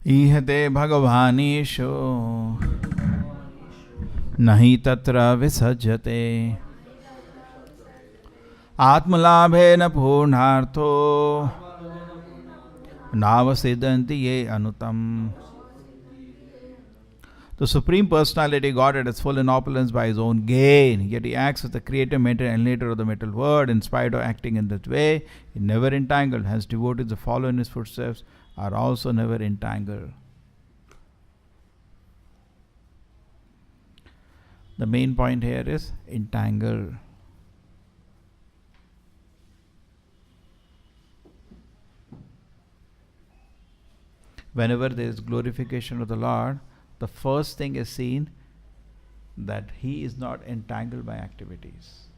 ईहते भगवानीशो नहि तत्र विसज्जते आत्मलाभेन पूर्णार्थो नावसिदन्ति ये अनुतम. The Supreme Personality Godhead has full in opulence by his own gain, yet he acts as the creator, maintainer, and leader of the metal world. In spite of acting in that way, he never entangled. Hence, devotees who follow in his footsteps are also never entangled. The main point here is entangled. Whenever there is glorification of the Lord, the first thing is seen that he is not entangled by activities.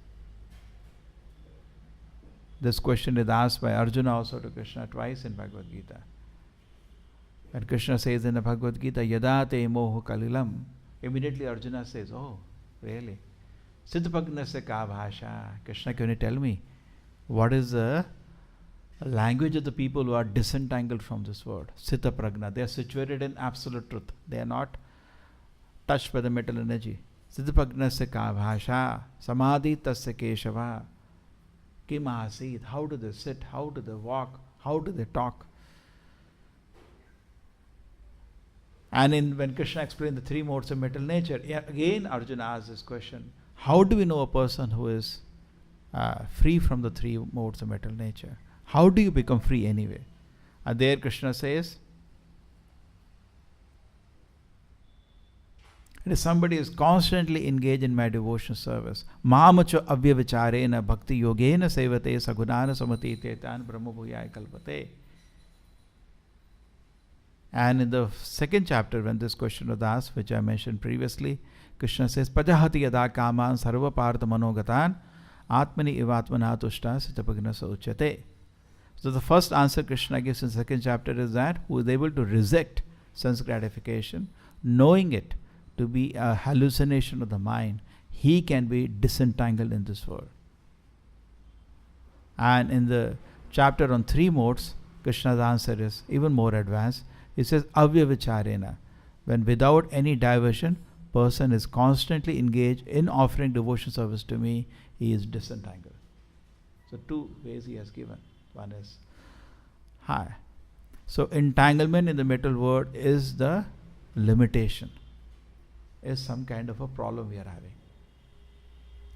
This question is asked by Arjuna also to Krishna twice in Bhagavad Gita. And Krishna says in the Bhagavad Gita, Yada te moho kalilam. Immediately Arjuna says, oh, really? Siddhapagnasya ka bhasha. Krishna, can you tell me what is the language of the people who are disentangled from this world? Sita pragna. They are situated in absolute truth. They are not touched by the metal energy. Siddhapagnasya ka bhasha. Samadhi tasya keshava. Kim asit. How do they sit? How do they walk? How do they talk? And when Krishna explained the three modes of metal nature, again Arjuna asked this question: how do we know a person who is free from the three modes of metal nature? How do you become free anyway? And there Krishna says, it is somebody who is constantly engaged in my devotion service. Mamacha avyavicharena bhakti yogena sevate sagunana samatite tan brahma bhuyaya kalpate. And in the second chapter, when this question was asked, which I mentioned previously, Krishna says, Pajahati yada kaman sarva partha manogatan atmani ivatmana tushta sitapagnasa uchyate. So the first answer Krishna gives in the second chapter is that who is able to reject sense gratification, knowing it to be a hallucination of the mind, he can be disentangled in this world. And in the chapter on three modes, Krishna's answer is even more advanced. He says, avyavicharena. When without any diversion, person is constantly engaged in offering devotion service to me, he is disentangled. So two ways he has given. One is high. So entanglement in the metal world is the limitation, is some kind of a problem we are having.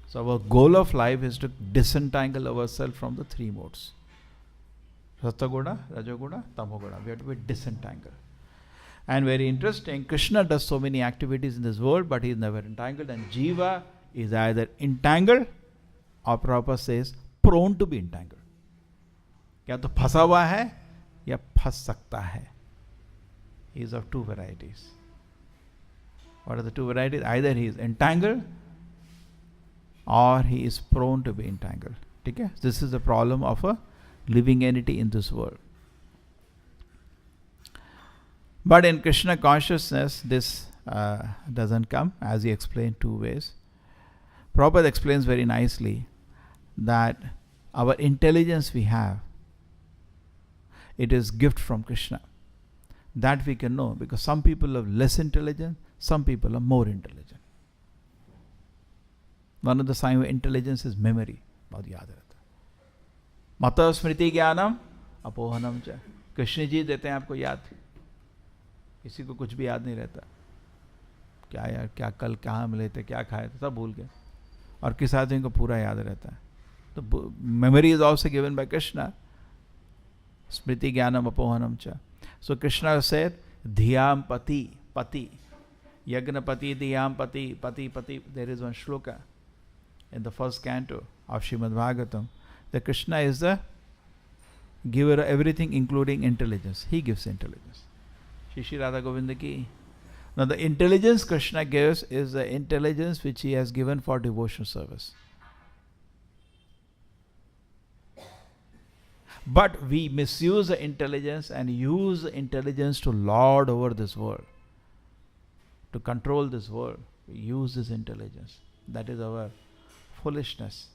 So our goal of life is to disentangle ourselves from the three modes. Sattva-guna, Raja-guna, Tamo-guna. We have to be disentangled. And very interesting, Krishna does so many activities in this world, but he is never entangled. And Jiva is either entangled or Prabhupada says prone to be entangled. क्या तो फंसा हुआ है या फंस सकता है. He is of two varieties. What are the two varieties? Either he is entangled or he is prone to be entangled. Okay? This is the problem of a living entity in this world. But in Krishna consciousness, this doesn't come, as he explained two ways. Prabhupada explains very nicely that our intelligence we have, it is gift from Krishna. That we can know because some people are less intelligent, some people are more intelligent. One of the signs of intelligence is memory. बहुत याद रहता है. मत स्मृति ज्ञानम अपोहनम च. कृष्ण जी देते हैं आपको याद. किसी को कुछ भी याद नहीं रहता. क्या यार, क्या कल कहाँ मिले थे, क्या खाए थे, सब भूल गए. और किस आदमी को पूरा याद रहता है. तो memory is also given by Krishna. Smriti Jnanam Apohanam cha. So Krishna said, Dhyam Pati, Pati. Yagnapati, Dhyam Pati, Pati, Pati. There is one shloka in the first canto of Srimad Bhagavatam that Krishna is the giver of everything including intelligence. He gives intelligence. Shri Radha Govinda ki. Now the intelligence Krishna gives is the intelligence which he has given for devotional service. But we misuse the intelligence and use the intelligence to lord over this world, to control this world. We use this intelligence. That is our foolishness.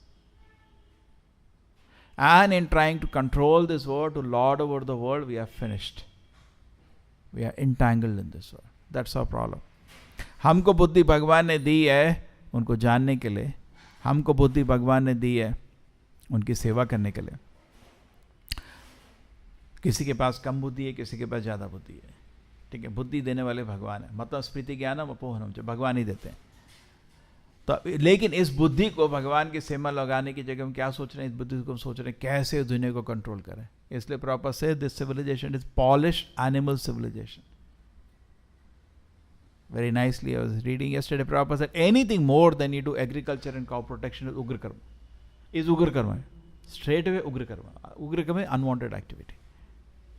And in trying to control this world, to lord over the world, we are finished. We are entangled in this world. That's our problem. हमको बुद्धि भगवान ने दी है उनको जानने के लिए. हमको बुद्धि भगवान ने दी है उनकी सेवा करने के लिए. किसी के पास कम बुद्धि है, किसी के पास ज़्यादा बुद्धि है. ठीक है, बुद्धि देने वाले भगवान है. मतलब स्मृति ज्ञानम अपोहनम च, भगवान ही देते हैं. तो लेकिन इस बुद्धि को भगवान की सेवा लगाने की जगह हम क्या सोच रहे हैं? इस बुद्धि को हम सोच रहे हैं कैसे दुनिया को कंट्रोल करें. इसलिए प्रॉपर से this civilization is polished animal civilization. Very nicely, I was reading yesterday, Prabhupada said, anything more than you do agriculture and cow protection is Ugra Karma. Is Ugra Karma. Straight away Ugra Karma. Ugra Karma is unwanted activity.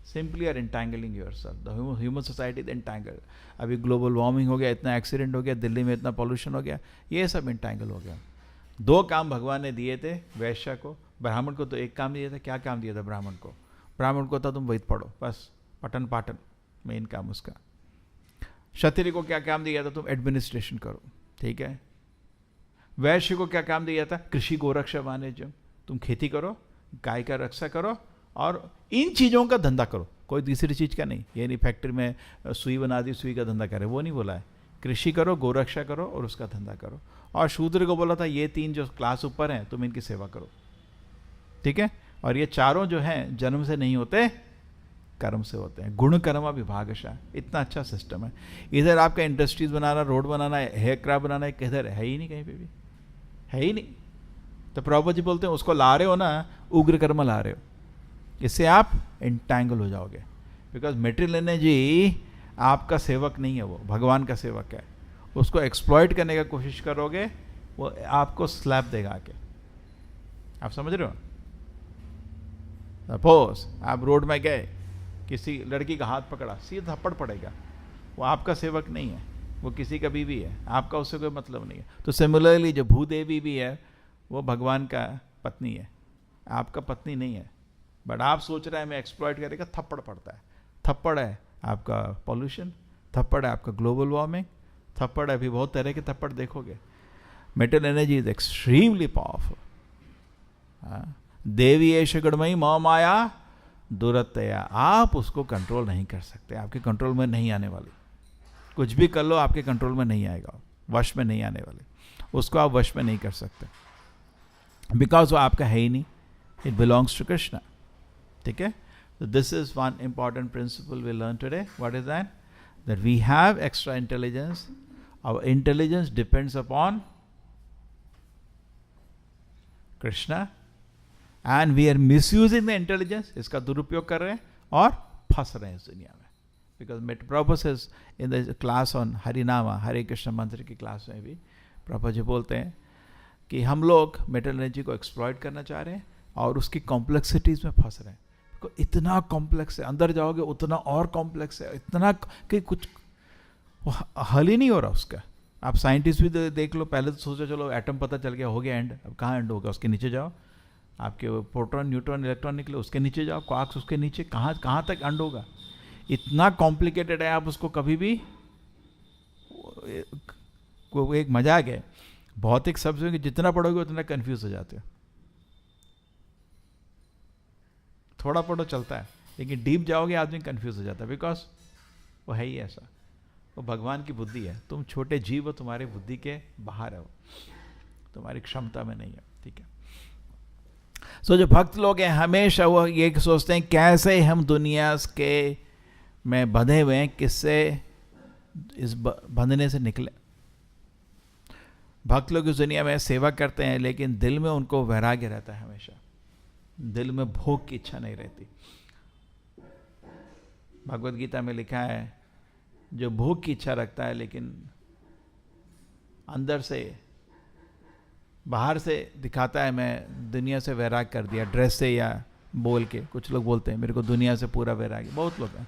Simply are entangling yourself. The human society is entangled. अभी global warming हो गया, इतना accident हो गया, दिल्ली में इतना pollution हो गया, ये सब entangle हो गया. दो काम भगवान ने दिए थे वैश्य को. ब्राह्मण को तो एक काम दिया था. क्या काम दिया था ब्राह्मण को? ब्राह्मण को था तुम वेद पढ़ो, बस पठन पाठन मेन काम उसका. क्षत्रिय को क्या काम दिया था? तुम एडमिनिस्ट्रेशन करो. ठीक है. वैश्य को क्या काम दिया था? कृषि गोरक्षा वाणिज्य. तुम खेती करो, गाय का रक्षा करो और इन चीज़ों का धंधा करो. कोई दूसरी चीज़ का नहीं. ये नहीं फैक्ट्री में सुई बना दी, सुई का धंधा करे, वो नहीं बोला है. कृषि करो, गोरक्षा करो और उसका धंधा करो. और शूद्र को बोला था ये तीन जो क्लास ऊपर हैं तुम इनकी सेवा करो. ठीक है. और ये चारों जो हैं जन्म से नहीं होते, कर्म से होते हैं. गुण कर्म विभागशः. इतना अच्छा सिस्टम है. इधर आपका इंडस्ट्रीज बनाना, रोड बनाना, हेयर क्राफ्ट बनाना, किधर है ही नहीं, कहीं पे भी है ही नहीं. तो प्रभुपाद जी बोलते हैं उसको ला रहे हो ना, उग्र कर्म ला रहे हो. इससे आप एंटैंगल हो जाओगे. बिकॉज मेटेरियल एनर्जी आपका सेवक नहीं है, वो भगवान का सेवक है. उसको एक्सप्लॉइट करने का कोशिश करोगे, वो आपको स्लैप देगा आके. आप समझ रहे हो? सपोज आप रोड में गए, किसी लड़की का हाथ पकड़ा, सीधा थप्पड़ पड़ेगा. वो आपका सेवक नहीं है, वो किसी का बीवी है, आपका उससे कोई मतलब नहीं है. तो सिमिलरली जो भूदेवी भी है वो भगवान का पत्नी है, आपका पत्नी नहीं है. बट आप सोच रहे हैं मैं एक्सप्लॉइट करेगा, थप्पड़ पड़ता है. थप्पड़ है आपका पॉल्यूशन, थप्पड़ है आपका ग्लोबल वार्मिंग, थप्पड़ है. अभी बहुत तरह के थप्पड़ देखोगे. Metal energy is extremely powerful. देवी एश गणमयी माँ माया दुरतया. आप उसको कंट्रोल नहीं कर सकते, आपके कंट्रोल में नहीं आने वाली. कुछ भी कर लो आपके कंट्रोल में नहीं आएगा, वश में नहीं आने वाली. उसको आप वश में नहीं कर सकते, बिकॉज वो आपका है ही नहीं. It belongs to Krishna. ठीक है. So this is one important principle we learn today. What is that? That we have extra intelligence. Our intelligence depends upon Krishna. And we are misusing the intelligence. इसका दुरुपयोग कर रहे हैं और फंस रहे हैं इस दुनिया में. Because Prabhupada says in the class on Harinama, Hare Krishna मंत्र की क्लास में भी प्रभुपाद जी बोलते हैं कि हम लोग मेटल एनर्जी को एक्सप्लॉइट करना चाह रहे हैं और उसकी कॉम्प्लेक्सिटीज में फंस रहे हैं. इतना कॉम्प्लेक्स है, अंदर जाओगे उतना और कॉम्प्लेक्स है, इतना कि कुछ हल ही नहीं हो रहा उसका. आप साइंटिस्ट भी देख लो. पहले तो सोचो चलो एटम पता चल गया, हो गया एंड. अब कहाँ एंड होगा? उसके नीचे जाओ. आपके प्रोटॉन, न्यूट्रॉन, इलेक्ट्रॉन निकले, उसके नीचे जाओ. क्वार्क्स उसके नीचे. कहाँ तक एंड होगा? इतना कॉम्प्लिकेटेड है. आप उसको कभी भी, एक मजाक है, भौतिक शब्दों की जितना पढ़ोगे उतना कंफ्यूज हो जाते हो। थोड़ा पढ़ो चलता है, लेकिन डीप जाओगे आदमी कंफ्यूज हो जाता है, बिकॉज वो है ही ऐसा, वो भगवान की बुद्धि है। तुम छोटे जीव हो, तुम्हारी बुद्धि के बाहर है, वो तुम्हारी क्षमता में नहीं है। ठीक है। सो जो भक्त लोग हैं हमेशा वो ये सोचते हैं कैसे हम दुनिया के में बंधे हुए हैं, किससे इस बंधने से निकले। भक्त लोग इस दुनिया में सेवा करते हैं, लेकिन दिल में उनको वैराग्य रहता है हमेशा, दिल में भोग की इच्छा नहीं रहती। भगवत गीता में लिखा है जो भोग की इच्छा रखता है लेकिन अंदर से, बाहर से दिखाता है मैं दुनिया से वैराग कर दिया, ड्रेस से या बोल के। कुछ लोग बोलते हैं मेरे को दुनिया से पूरा वैराग है, बहुत लोग हैं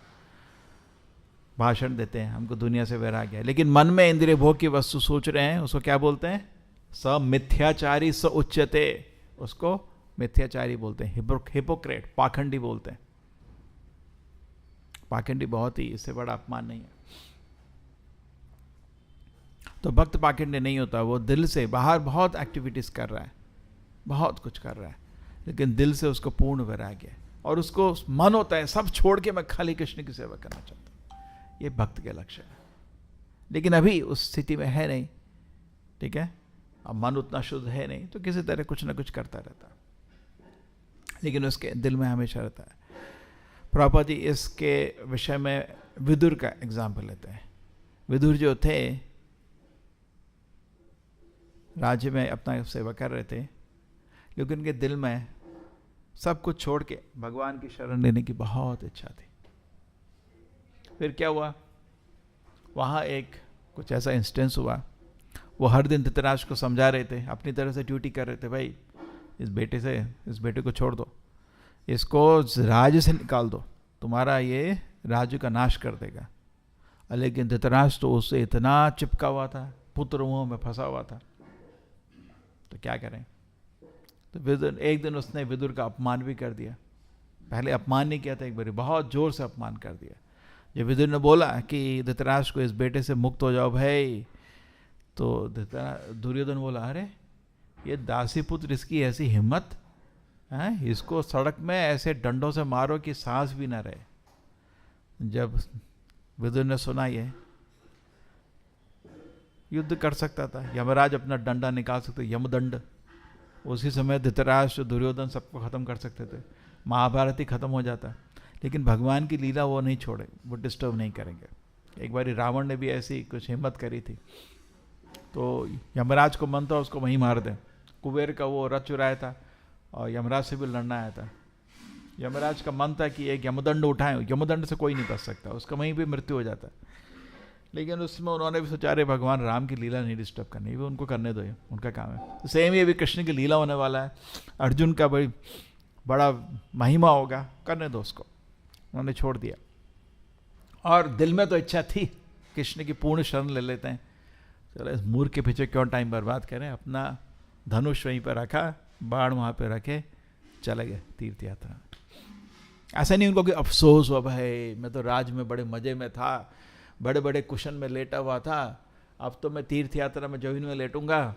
भाषण देते हैं हमको दुनिया से वैराग है, लेकिन मन में इंद्रिय भोग की वस्तु सोच रहे हैं, उसको क्या बोलते हैं? स मिथ्याचारी स उच्यते, उसको मिथ्याचारी बोलते हैं, हिपोक्रेट, पाखंडी बोलते हैं। पाखंडी बहुत ही, इससे बड़ा अपमान नहीं है। तो भक्त पाखंडी नहीं होता, वो दिल से बाहर बहुत एक्टिविटीज कर रहा है, बहुत कुछ कर रहा है, लेकिन दिल से उसको पूर्ण वैराग्य है और उसको मन होता है सब छोड़ के मैं खाली कृष्ण की सेवा करना चाहता हूं। ये भक्त के लक्ष्य है, लेकिन अभी उस स्थिति में है नहीं। ठीक है, अब मन उतना शुद्ध है नहीं, तो किसी तरह कुछ ना कुछ करता रहता है, लेकिन उसके दिल में हमेशा रहता है। प्रभुपाद जी इसके विषय में विदुर का एग्जाम्पल लेते हैं। विदुर जो थे राज्य में अपना सेवा कर रहे थे, लेकिन उनके दिल में सब कुछ छोड़ के भगवान की शरण लेने की बहुत इच्छा थी। फिर क्या हुआ, वहाँ एक कुछ ऐसा इंस्टेंस हुआ, वो हर दिन धृतराष्ट्र को समझा रहे थे, अपनी तरह से ड्यूटी कर रहे थे, भाई इस बेटे को छोड़ दो, इसको राज्य से निकाल दो, तुम्हारा ये राज्य का नाश कर देगा। लेकिन धृतराष्ट्र तो उससे इतना चिपका हुआ था, पुत्र मुंह में फंसा हुआ था, तो क्या करें। तो विदुर, एक दिन उसने विदुर का अपमान भी कर दिया। पहले अपमान नहीं किया था, एक बार बहुत जोर से अपमान कर दिया। जब विदुर ने बोला कि धृतराष्ट्र को इस बेटे से मुक्त हो जाओ भाई, तो दुर्योधन बोला अरे ये दासी पुत्र, इसकी ऐसी हिम्मत है, इसको सड़क में ऐसे डंडों से मारो कि सांस भी ना रहे। जब विदुर ने सुना ये युद्ध कर सकता था, यमराज अपना डंडा निकाल सकते, यमदंड, उसी समय धृतराष्ट्र दुर्योधन सबको खत्म कर सकते थे, महाभारत ही खत्म हो जाता। लेकिन भगवान की लीला वो नहीं छोड़े, वो डिस्टर्ब नहीं करेंगे। एक बार रावण ने भी ऐसी कुछ हिम्मत करी थी, तो यमराज को मन था उसको वहीं मार दें। कुबेर का वो रथ चुराया था और यमराज से भी लड़ना आया था। यमराज का मन था कि एक यमदंड उठाएं, यमदंड से कोई नहीं बच सकता, उसका वहीं भी मृत्यु हो जाता। लेकिन उसमें उन्होंने भी सोचा अरे भगवान राम की लीला नहीं डिस्टर्ब करनी, वो उनको करने दो, उनका काम है। तो सेम ये भी कृष्ण की लीला होने वाला है, अर्जुन का बड़ी बड़ा महिमा होगा, करने दो उसको। उन्होंने छोड़ दिया, और दिल में तो इच्छा थी कृष्ण की पूर्ण शरण ले लेते हैं, चलो इस मूर्ख के पीछे क्यों टाइम बर्बाद करें। अपना धनुष वहीं पर रखा, बाण वहाँ पे रखे, चले गए तीर्थ यात्रा। ऐसा नहीं उनको कि अफसोस हुआ भाई मैं तो राज में बड़े मजे में था, बड़े बड़े कुशन में लेटा हुआ था, अब तो मैं तीर्थ यात्रा में जमीन में लेटूंगा,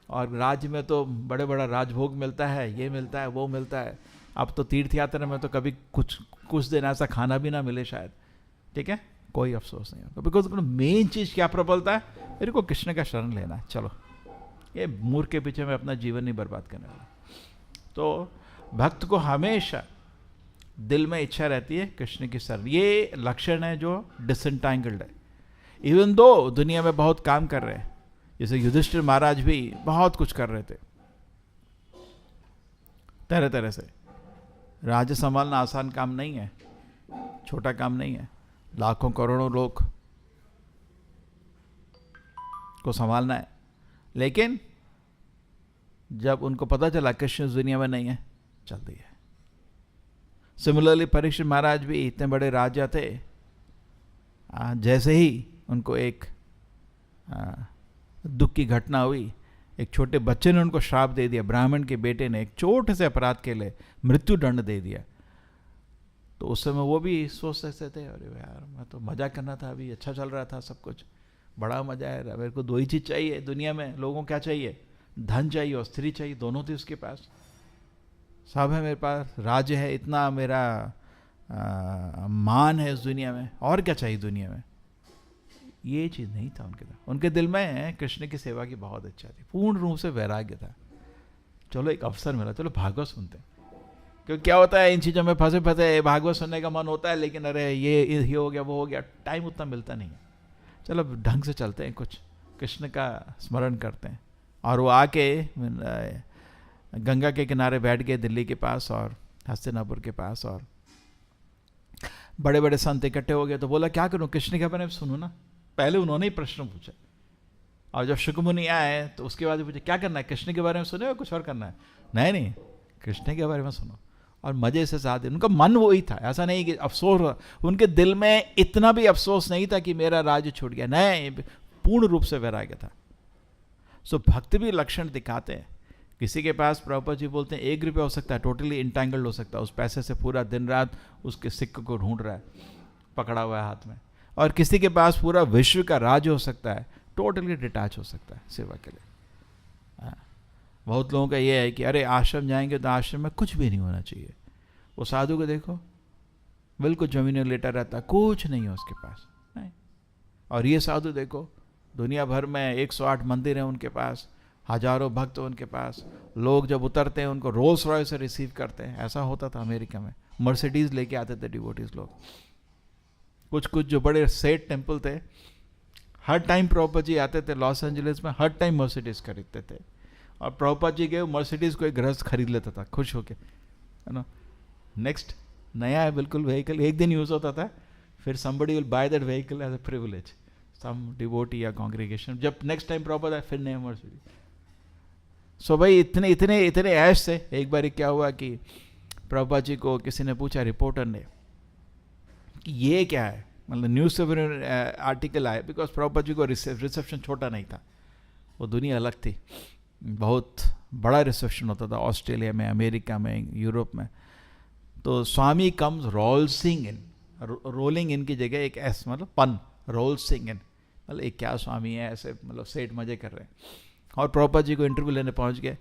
और राज्य में तो बड़े बड़ा राजभोग मिलता है, ये मिलता है वो मिलता है, अब तो तीर्थ यात्रा में तो कभी कुछ दिन ऐसा खाना भी ना मिले शायद। ठीक है, कोई अफसोस नहीं होगा, बिकॉज मेन चीज़ क्या प्रबलता है, मेरे को कृष्ण का शरण लेना है, चलो ये मूर्ख के पीछे मैं अपना जीवन नहीं बर्बाद करने वाला। तो भक्त को हमेशा दिल में इच्छा रहती है कृष्ण की शरण। ये लक्षण है जो डिसएंटैंगल्ड है। इवन दो दुनिया में बहुत काम कर रहे हैं, जैसे युधिष्ठिर महाराज भी बहुत कुछ कर रहे थे, तरह तरह से। राज्य संभालना आसान काम नहीं है, छोटा काम नहीं है, लाखों करोड़ों लोग को संभालना है। लेकिन जब उनको पता चला कृष्ण इस दुनिया में नहीं है, चल दिया। सिमिलरली परीक्षित महाराज भी इतने बड़े राजा थे, जैसे ही उनको एक दुख की घटना हुई, एक छोटे बच्चे ने उनको श्राप दे दिया, ब्राह्मण के बेटे ने एक छोटे से अपराध के लिए मृत्यु दंड दे दिया। तो उस समय वो भी सोच सकते थे अरे यार मैं तो मजा करना था, अभी अच्छा चल रहा था सब कुछ, बड़ा मजा है, मेरे को दो ही चीज चाहिए दुनिया में। लोगों को क्या चाहिए? धन चाहिए और स्त्री चाहिए, दोनों थी उसके पास, सब है मेरे पास, राज्य है, इतना मेरा मान है इस दुनिया में, और क्या चाहिए दुनिया में? ये चीज नहीं था उनके पास। उनके दिल में कृष्ण की सेवा की बहुत इच्छा थी, पूर्ण रूप से वैराग्य था। चलो एक अवसर मिला, चलो भागवत सुनते हैं। क्योंकि क्या होता है, इन चीज़ों में फंसे फंसे भागवत सुनने का मन होता है, लेकिन अरे ये हो गया, वो हो गया, टाइम उतना मिलता नहीं है। चलो ढंग से चलते हैं, कुछ कृष्ण का स्मरण करते हैं। और वो आके गंगा के किनारे बैठ गए दिल्ली के पास और हस्तिनापुर के पास, और बड़े बड़े संत इकट्ठे हो गए। तो बोला क्या करूं, कृष्ण के बारे में सुनूं ना। पहले उन्होंने ही प्रश्न पूछा, और जब शुकमुनि आए तो उसके बाद पूछे क्या करना है, कृष्ण के बारे में सुने या कुछ और करना है? नहीं, कृष्ण के बारे में सुनो। और मजे से साथ, उनका मन वही था, ऐसा नहीं कि अफसोस, उनके दिल में इतना भी अफसोस नहीं था कि मेरा राज्य छूट गया, नहीं, पूर्ण रूप से वैराग्य था। सो भक्त भी लक्षण दिखाते हैं। किसी के पास, प्रभुपाद जी बोलते हैं, 1 रुपया हो सकता है, टोटली इंटैंगल्ड हो सकता है, उस पैसे से पूरा दिन रात उसके सिक्के को ढूंढ रहा है, पकड़ा हुआ है हाथ में। और किसी के पास पूरा विश्व का राज हो सकता है, टोटली डिटैच हो सकता है सेवा के लिए। बहुत लोगों का ये है कि अरे आश्रम जाएंगे तो आश्रम में कुछ भी नहीं होना चाहिए। वो साधु को देखो, बिल्कुल जमीन में लेटा रहता, कुछ नहीं है उसके पास, नहीं। और ये साधु देखो, दुनिया भर में 108 मंदिर हैं उनके पास, हजारों भक्त उनके पास, लोग जब उतरते हैं उनको रोल्स रॉयस से रिसीव करते हैं। ऐसा होता था अमेरिका में, मर्सिडीज लेके आते थे डिवोटीज लोग। कुछ कुछ जो बड़े सेठ टेम्पल थे, हर टाइम प्रभुपाद जी आते थे लॉस एंजलिस में, हर टाइम मर्सिडीज खरीदते थे। और प्रभुपाद जी गए, मर्सिडीज को एक गृहस्थ खरीद लेता था खुश होके, है ना। नेक्स्ट नया है बिल्कुल व्हीकल, एक दिन यूज होता था, फिर somebody will buy that vehicle as a privilege, some devotee या congregation, जब नेक्स्ट टाइम प्रभुपाद आए फिर नया मर्सिडीज। सो भाई इतने इतने इतने ऐश से, एक बार क्या हुआ कि प्रभुपाद जी को किसी ने पूछा, रिपोर्टर ने, कि ये क्या है, मतलब न्यूज़ पेपर आर्टिकल आए, बिकॉज प्रभुपाद जी को रिसेप्शन छोटा नहीं था, वो दुनिया अलग थी, बहुत बड़ा रिसेप्शन होता था ऑस्ट्रेलिया में, अमेरिका में, यूरोप में। तो स्वामी कम्स रोल्सिंग इन, रोलिंग इन की जगह एक एस, मतलब पन, रोल्सिंग इन, मतलब एक क्या स्वामी है, ऐसे मतलब सेठ मजे कर रहे हैं। और प्रभुपाद जी को इंटरव्यू लेने पहुंच गए,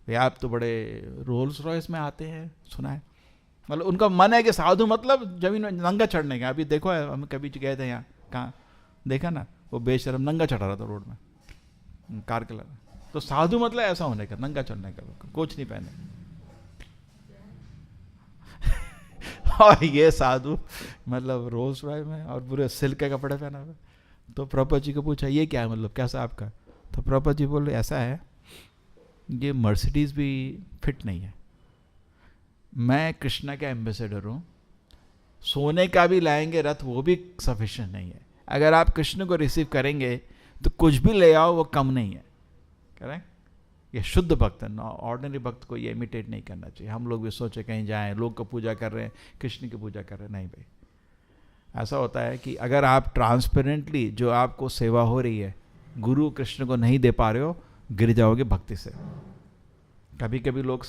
भाई आप तो बड़े रोल्स रॉयस में आते हैं, सुना है। मतलब उनका मन है कि साधु मतलब जमीन में नंगा चढ़ने का। अभी देखो हम कभी गए थे यहाँ, कहाँ देखा ना, वो बेशरम नंगा चढ़ा रहा था रोड में, कार कलर। तो साधु मतलब ऐसा होने का, नंगा चढ़ने का, कुछ नहीं पहने। और ये साधु मतलब रोल्स रॉयस में और पूरे सिल्क के कपड़े पहना हुए। तो प्रभुपाद जी को पूछा ये क्या है, मतलब कैसा आपका? तो प्रभुपाद जी बोले ऐसा है, ये मर्सिडीज भी फिट नहीं है, मैं कृष्णा का एम्बेसडर हूँ, सोने का भी लाएंगे रथ वो भी सफिशिएंट नहीं है, अगर आप कृष्ण को रिसीव करेंगे तो कुछ भी ले आओ वो कम नहीं है। करेक्ट? ये शुद्ध भक्त है, ऑर्डिनरी भक्त को ये इमिटेट नहीं करना चाहिए। हम लोग भी सोचे कहीं जाएं, लोग को पूजा कर रहे हैं, कृष्ण की पूजा कर रहे हैं, नहीं भाई। ऐसा होता है कि अगर आप ट्रांसपेरेंटली जो आपको सेवा हो रही है गुरु कृष्ण को नहीं दे पा रहे हो, गिर जाओगे भक्ति से। कभी कभी लोग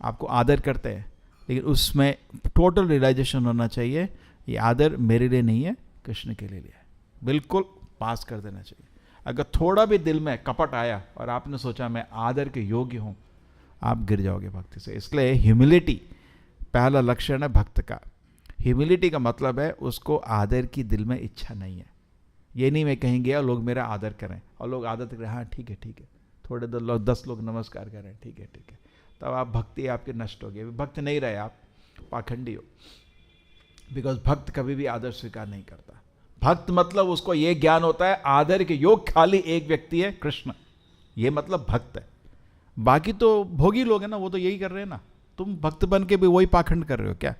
आपको आदर करते हैं, लेकिन उसमें टोटल रियलाइजेशन होना चाहिए ये आदर मेरे लिए नहीं है, कृष्ण के लिए है, बिल्कुल पास कर देना चाहिए। अगर थोड़ा भी दिल में कपट आया और आपने सोचा मैं आदर के योग्य हूँ, आप गिर जाओगे भक्ति से। इसलिए ह्यूमिलिटी पहला लक्षण है भक्त का। ह्यूमिलिटी का मतलब है उसको आदर की दिल में इच्छा नहीं है। ये नहीं मैं कहीं गया लोग मेरा आदर करें और लोग आदर करें, हाँ ठीक है, थोड़े 10 लोग नमस्कार करें, ठीक है, तब आप भक्ति आपके नष्ट हो गई। भक्त नहीं रहे, आप पाखंडी हो। बिकॉज भक्त कभी भी आदर स्वीकार नहीं करता। भक्त मतलब उसको ये ज्ञान होता है आदर के योग खाली एक व्यक्ति है, कृष्ण, ये मतलब भक्त है। बाकी तो भोगी लोग हैं ना, वो तो यही कर रहे हैं ना। तुम भक्त बन के भी वही पाखंड कर रहे हो क्या?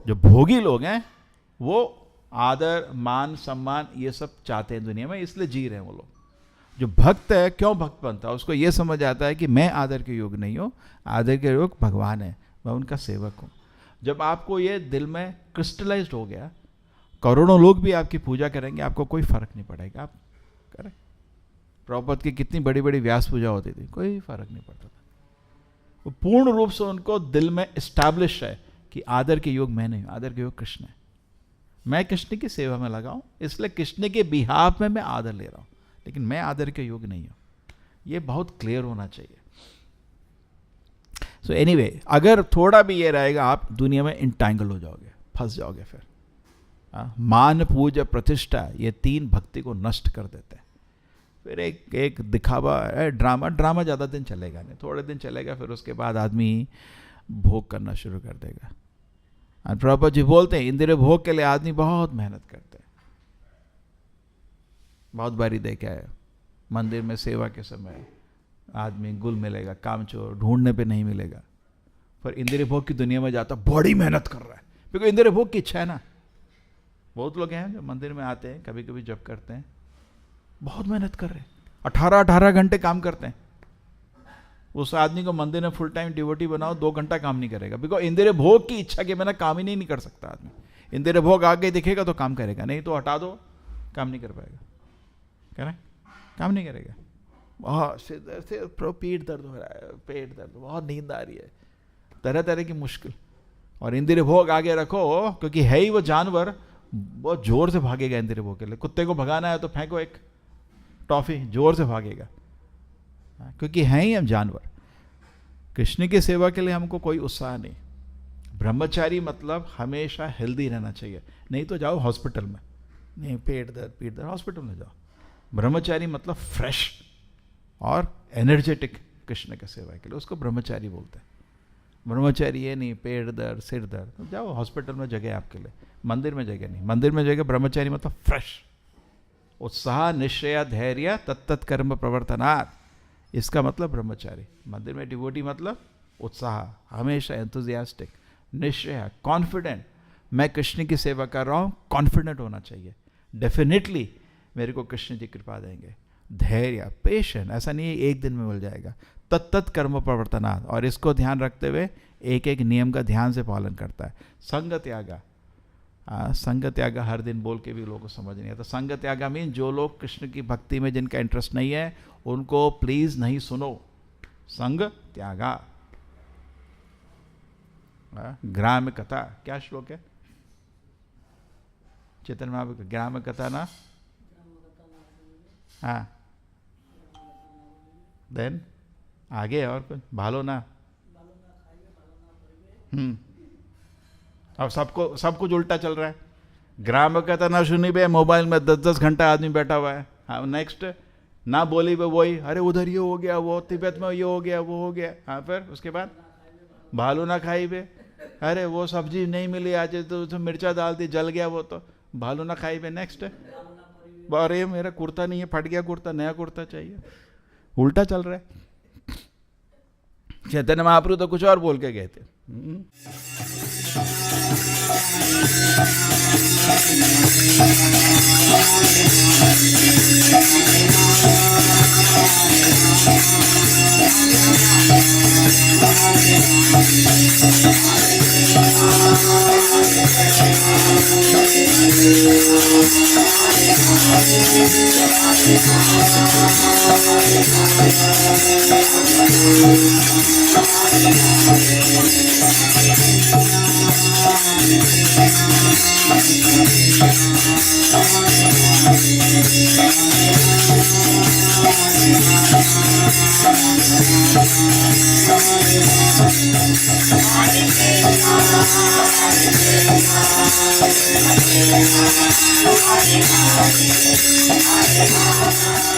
जो भोगी लोग हैं वो आदर मान सम्मान ये सब चाहते हैं दुनिया में, इसलिए जी रहे हैं वो लोग। जो भक्त है क्यों भक्त बनता है, उसको ये समझ आता है कि मैं आदर के योग नहीं हूँ, आदर के योग भगवान है, मैं उनका सेवक हूँ। जब आपको ये दिल में क्रिस्टलाइज्ड हो गया, करोड़ों लोग भी आपकी पूजा करेंगे, आपको कोई फर्क नहीं पड़ेगा। आप करें, प्रभुपाद की कितनी बड़ी बड़ी व्यास पूजा होती थी, कोई फर्क नहीं पड़ता था। वो पूर्ण रूप से उनको दिल में एस्टैब्लिश है कि आदर के योग मैं नहीं हूँ, आदर के योग कृष्ण है। मैं कृष्ण की सेवा में लगा हूँ, इसलिए कृष्ण के बिहाफ में मैं आदर ले रहा हूँ, लेकिन मैं आदर के योग्य नहीं हूँ। ये बहुत क्लियर होना चाहिए। सो एनीवे, अगर थोड़ा भी ये रहेगा आप दुनिया में इंटैंगल हो जाओगे, फंस जाओगे। फिर मान, पूजा, प्रतिष्ठा, ये तीन भक्ति को नष्ट कर देते हैं। फिर एक दिखावा, ड्रामा ज़्यादा दिन चलेगा नहीं, थोड़े दिन चलेगा, फिर उसके बाद आदमी भोग करना शुरू कर देगा। और प्रभुपाद जी बोलते हैं इंद्रिय भोग के लिए आदमी बहुत मेहनत करते हैं। बहुत बारी देखा है मंदिर में सेवा के समय आदमी गुल मिलेगा, कामचोर ढूंढने पे नहीं मिलेगा, पर इंद्रिय भोग की दुनिया में जाता बड़ी मेहनत कर रहा है, क्योंकि इंद्रिय भोग की इच्छा है ना। बहुत लोग हैं जो मंदिर में आते हैं, कभी कभी जब करते हैं, बहुत मेहनत कर रहे हैं, 18 घंटे काम करते हैं। उस आदमी को मंदिर में फुल टाइम डिवोटी बनाओ, 2 घंटा काम नहीं करेगा, बिकॉज इंद्रिय भोग की इच्छा के बिना काम ही नहीं कर सकता आदमी। इंद्रिय भोग आगे दिखेगा तो काम करेगा, नहीं तो हटा दो, काम नहीं कर पाएगा। कह रहे काम नहीं करेगा। बहुत सिर पीठ दर्द हो रहा है, पेट दर्द, बहुत नींद आ रही है, तरह तरह की मुश्किल। और इंद्रिय भोग आगे रखो, क्योंकि है ही वो जानवर, बहुत जोर से भागेगा इंद्रिय भोग के लिए। कुत्ते को भगाना है तो फेंको एक टॉफी, जोर से भागेगा, क्योंकि हैं ही हम जानवर। कृष्ण की सेवा के लिए हमको कोई उत्साह नहीं। ब्रह्मचारी मतलब हमेशा हेल्दी रहना चाहिए, नहीं तो जाओ हॉस्पिटल में, नहीं पेट दर्द हॉस्पिटल में जाओ। ब्रह्मचारी मतलब फ्रेश और एनर्जेटिक कृष्ण की सेवा के लिए, उसको ब्रह्मचारी बोलते हैं। ब्रह्मचारी ये नहीं पेट दर्द सिर दर्द, तो जाओ हॉस्पिटल में जगह आपके लिए, मंदिर में जगह नहीं। मंदिर में जगह, ब्रह्मचारी मतलब फ्रेश, उत्साह, निश्चय, धैर्य, तत्त कर्म प्रवर्तनात्, इसका मतलब ब्रह्मचारी। मंदिर में डिवोटी मतलब उत्साह, हमेशा एंथुजियास्टिक, निश्चय, कॉन्फिडेंट, मैं कृष्ण की सेवा कर रहा हूँ, कॉन्फिडेंट होना चाहिए, डेफिनेटली मेरे को कृष्ण जी कृपा देंगे। धैर्य, पेशेंट, ऐसा नहीं है एक दिन में मिल जाएगा। तत्त कर्म प्रवर्तनात्, और इसको ध्यान रखते हुए एक एक नियम का ध्यान से पालन करता है। संग त्यागा, संग त्यागा हर दिन बोल के भी लोगों को समझ नहीं आता। संग त्यागा मीन जो लोग कृष्ण की भक्ति में जिनका इंटरेस्ट नहीं है उनको प्लीज नहीं सुनो, संग त्यागा। ग्राम कथा, क्या श्लोक है चेतन महाप्रभु? ग्राम कथा ना, हाँ, देन आगे और कुछ भालो ना। अब सब कुछ उल्टा चल रहा है। ग्राम कथा ना सुनी बे, मोबाइल में 10-10 घंटा आदमी बैठा हुआ है। हाँ, नेक्स्ट ना बोली बे वही, अरे उधर ये हो गया, वो तिब्बत में ये हो गया, वो हो गया। हाँ, फिर उसके बाद भालू ना खाई बे, अरे वो सब्जी नहीं मिली आज तो मिर्चा डाल दी, जल गया वो, तो भालू ना खाई बे। नेक्स्ट, अरे मेरा कुर्ता नहीं है, फट गया कुर्ता, नया कुर्ता चाहिए। उल्टा चल रहा है। चैतन्य महाप्रभु तो कुछ और बोल के गए थे। Hare